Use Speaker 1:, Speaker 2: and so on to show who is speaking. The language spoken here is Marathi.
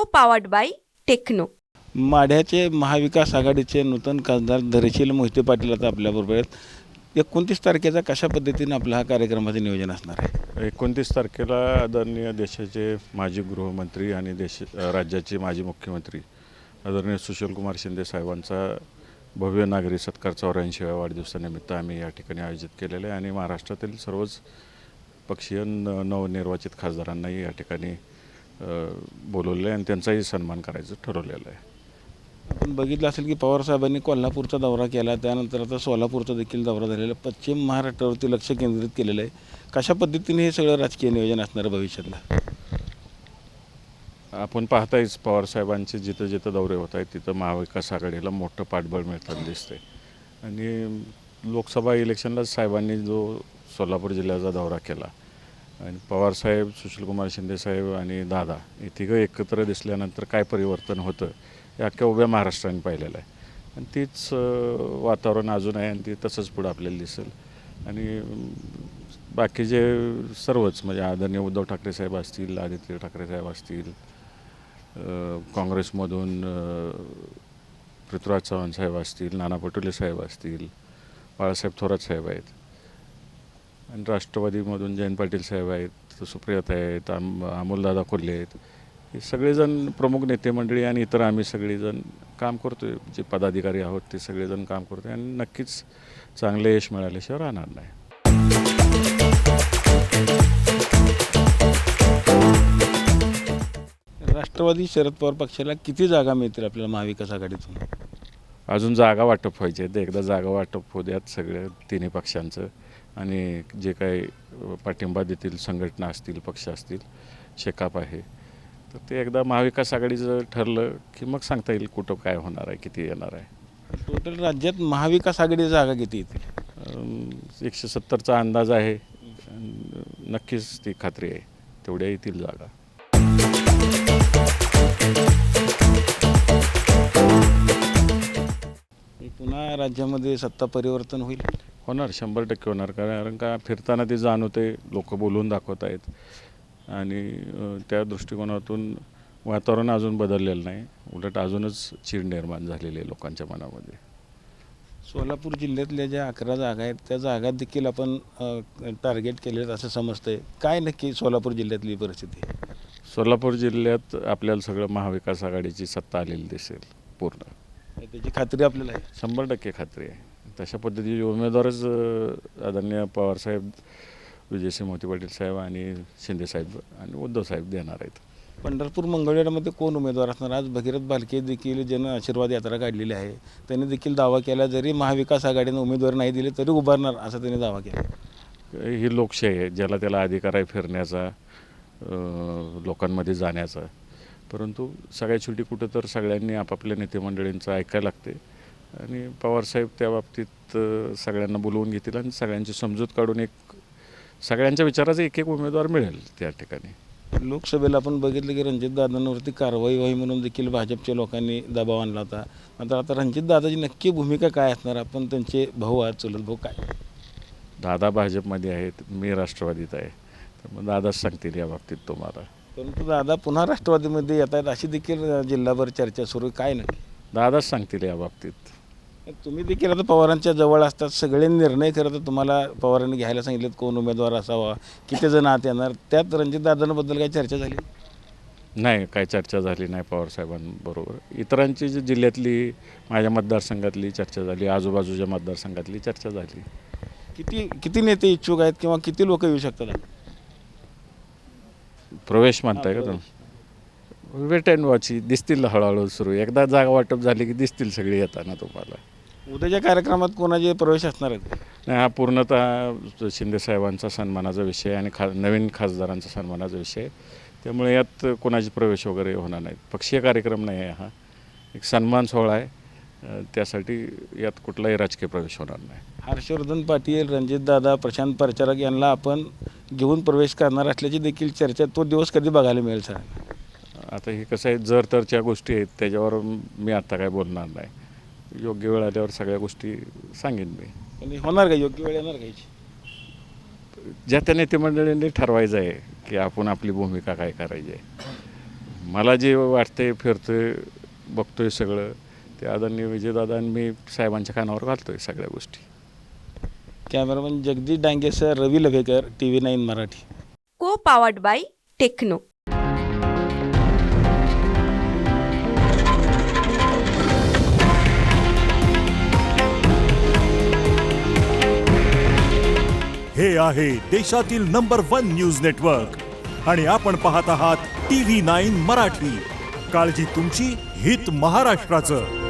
Speaker 1: को पावर्ड बाय टेक्नो.
Speaker 2: माढ्याचे महाविकास आघाडीचे नूतन खासदार धैर्यशील मोहिते पाटील आता आपल्याबरोबर आहेत. 29 तारखेचा कशा पद्धतीने आपला हा कार्यक्रमाचं नियोजन असणार आहे?
Speaker 3: 29 तारखेला आदरणीय देशाचे माजी गृहमंत्री आणि राज्याचे माजी मुख्यमंत्री आदरणीय सुशीलकुमार शिंदे साहेबांचा भव्य नागरी सत्कार 84व्या वाढदिवसानिमित्त आम्ही या ठिकाणी आयोजित केलेला आहे आणि महाराष्ट्रातील सर्वच पक्षीय नवनिर्वाचित खासदारांनाही या ठिकाणी बोलवलेलं आहे आणि त्यांचाही सन्मान करायचं ठरवलेलं आहे.
Speaker 2: आपण बघितलं असेल की पवारसाहेबांनी कोल्हापूरचा दौरा केला, त्यानंतर आता सोलापूरचा देखील दौरा झालेला, पश्चिम महाराष्ट्रावरती लक्ष केंद्रित केलेलं आहे. कशा पद्धतीने हे सगळं राजकीय नियोजन असणार भविष्यातला?
Speaker 3: आपण पाहतायच पवारसाहेबांचे जिथं जिथं दौरे होत आहेत तिथं महाविकास आघाडीला मोठं पाठबळ मिळताना दिसतंय आणि लोकसभा इलेक्शनला साहेबांनी जो सोलापूर जिल्ह्याचा दौरा केला आणि पवारसाहेब, सुशीलकुमार शिंदे साहेब आणि दादा हे तिघं एकत्र दिसल्यानंतर काय परिवर्तन होतं हे अख्ख्या उभ्या महाराष्ट्राने पाहिलेलं आहे आणि तीच वातावरण अजून आहे आणि ती तसंच पुढं आपल्याला दिसेल. आणि बाकीचे सर्वच म्हणजे आदरणीय उद्धव ठाकरे साहेब असतील, आदित्य ठाकरे साहेब असतील, काँग्रेसमधून पृथ्वीराज चव्हाण साहेब असतील, नाना पटोले साहेब असतील, बाळासाहेब थोरात साहेब आहेत आणि राष्ट्रवादीमधून जयंत पाटील साहेब आहेत, सुप्रियाताई आहेत, अमोलदादा कोल्हे आहेत. हे सगळेजण प्रमुख नेते मंडळी आणि इतर आम्ही सगळेजण काम करतो आहे, जे पदाधिकारी आहोत ते सगळेजण काम करतो आहे आणि नक्कीच चांगले यश मिळाल्याशिवाय राहणार नाही.
Speaker 2: राष्ट्रवादी शरद पवार पक्षाला किती जागा मिळतील आपल्याला महाविकास आघाडीतून?
Speaker 3: अजून जागा वाटप व्हायचे आहेत, एकदा जागा वाटप होऊ द्यात सगळ्या तिन्ही पक्षांचं आणि जे काही पाठिंबा देतील संघटना असतील, पक्ष असतील, शेकाप आहे, तर ते एकदा महाविकास आघाडीचं ठरलं की मग सांगता येईल कुठं काय होणार आहे, किती येणार आहे.
Speaker 2: टोटल राज्यात महाविकास आघाडी जागा किती येतील?
Speaker 3: 170चा अंदाज आहे, नक्कीच ती खात्री आहे तेवढ्या येतील जागा.
Speaker 2: पुन्हा राज्यामध्ये सत्ता परिवर्तन होईल?
Speaker 3: होणार, 100% होणार. कारण का फिरताना ते जाणवते, लोक बोलून दाखवत आहेत आणि त्या दृष्टिकोनातून वातावरण अजून बदललेलं नाही, उलट अजूनच चीड निर्माण झालेली आहे लोकांच्या मनामध्ये.
Speaker 2: सोलापूर जिल्ह्यातल्या ज्या 11 जागा आहेत त्या जागा देखील आपण टार्गेट केले आहेत असं समजतंय. काय नक्की सोलापूर जिल्ह्यातली परिस्थिती?
Speaker 3: सोलापूर जिल्ह्यात आपल्याला सगळं महाविकास आघाडीची सत्ता आलेली दिसेल पूर्ण,
Speaker 2: त्याची खात्री आपल्याला आहे?
Speaker 3: 100% खात्री आहे. तशा पद्धतीचे उमेदवारच आदरणीय पवारसाहेब, विजयसिंह मोहिते पाटील साहेब आणि शिंदेसाहेब आणि उद्धवसाहेब देणार आहेत.
Speaker 2: पंढरपूर मंगळवेढ्यामध्ये कोण उमेदवार असणार? आज भगीरथ भालके देखील जन आशीर्वाद यात्रा काढलेली आहे, त्यांनी देखील दावा केला जरी महाविकास आघाडीनं उमेदवार नाही दिले तरी उभारणार असा त्यांनी दावा केला.
Speaker 3: ही लोकशाही आहे, ज्याला त्याला अधिकार आहे फिरण्याचा, लोकांमध्ये जाण्याचा, परंतु सगळ्यात शेवटी कुठं तर सगळ्यांनी आपापल्या नेतेमंडळींचं ऐकायला लागते आणि पवारसाहेब त्या बाबतीत सगळ्यांना बोलवून घेतील आणि सगळ्यांची समजूत काढून एक सगळ्यांच्या विचाराचा एक एक उमेदवार मिळेल त्या ठिकाणी.
Speaker 2: लोकसभेला आपण बघितलं की रणजितदादांवरती कारवाई व्हावी म्हणून देखील भाजपच्या लोकांनी दबाव आणला होता. मात्र आता रणजितदादाची नक्की भूमिका काय असणार? आपण त्यांचे भाऊ आहात, चुलत भाऊ. काय
Speaker 3: दादा भाजपमध्ये आहेत, मी राष्ट्रवादीत आहे, तर मग दादाच सांगतील या बाबतीत तुम्हाला.
Speaker 2: परंतु दादा पुन्हा राष्ट्रवादीमध्ये येत आहेत अशी देखील जिल्हाभर चर्चा सुरू आहे. काय नक्की
Speaker 3: दादाच सांगतील या बाबतीत.
Speaker 2: तुम्ही देखील आता पवारांच्या जवळ असतात, सगळे निर्णय खरं तर तुम्हाला पवारांनी घ्यायला सांगितलेत कोण उमेदवार असावा, किती जण आत येणार, त्यात रणजितदादांबद्दल काही चर्चा झाली?
Speaker 3: नाही, काही चर्चा झाली नाही पवारसाहेबांबरोबर. इतरांची जी जिल्ह्यातली माझ्या मतदारसंघातली चर्चा झाली, आजूबाजूच्या मतदारसंघातली चर्चा झाली.
Speaker 2: किती नेते इच्छुक आहेत किंवा किती लोक येऊ शकतात?
Speaker 3: प्रवेश म्हणताय का तुम्ही? वेट अँड वॉच, दिसतील हळूहळू सुरू. एकदा जागा वाटप झाली की दिसतील सगळे येताना तुम्हाला.
Speaker 2: उद्याच्या कार्यक्रमात कोणाचे प्रवेश असणार आहेत?
Speaker 3: नाही, हा पूर्णतः शिंदेसाहेबांचा सन्मानाचा विषय आणि नवीन खासदारांचा सन्मानाचा विषय, त्यामुळे यात कोणाचे प्रवेश वगैरे होणार नाहीत. पक्षीय कार्यक्रम नाही आहे, हा एक सन्मान सोहळा आहे, त्यासाठी यात कुठलाही राजकीय प्रवेश होणार नाही.
Speaker 2: हर्षवर्धन पाटील, रणजितदादा, प्रशांत परचारक यांना आपण घेऊन प्रवेश करणार असल्याची देखील चर्चा, तो दिवस कधी बघायला मिळेल सर?
Speaker 3: आता हे कसं आहे, जर तरच्या गोष्टी आहेत त्याच्यावर मी आता काय बोलणार नाही. योग्य वेळ आल्यावर सगळ्या गोष्टी सांगेन मी.
Speaker 2: आणि होणार का योग्य वेळ येणार का?
Speaker 3: ज्या त्या नेतेमंडळींनी ठरवायचं आहे की आपण आपली भूमिका काय करायची आहे. मला जे वाटतंय फिरतोय बघतोय सगळं ते आदरणीय विजयदादा आणि मी साहेबांच्या कानावर घालतोय सगळ्या गोष्टी.
Speaker 2: कॅमेरामन जगदीश डांगे सर, रवी लभेकर, TV9 मराठी.
Speaker 1: को पावर्ड बाय टेक्नो.
Speaker 4: हे आहे देशातील नंबर 1 न्यूज नेटवर्क आणि आपण पाहत आहात TV9 मराठी. काळजी तुमची, हित महाराष्ट्राचं.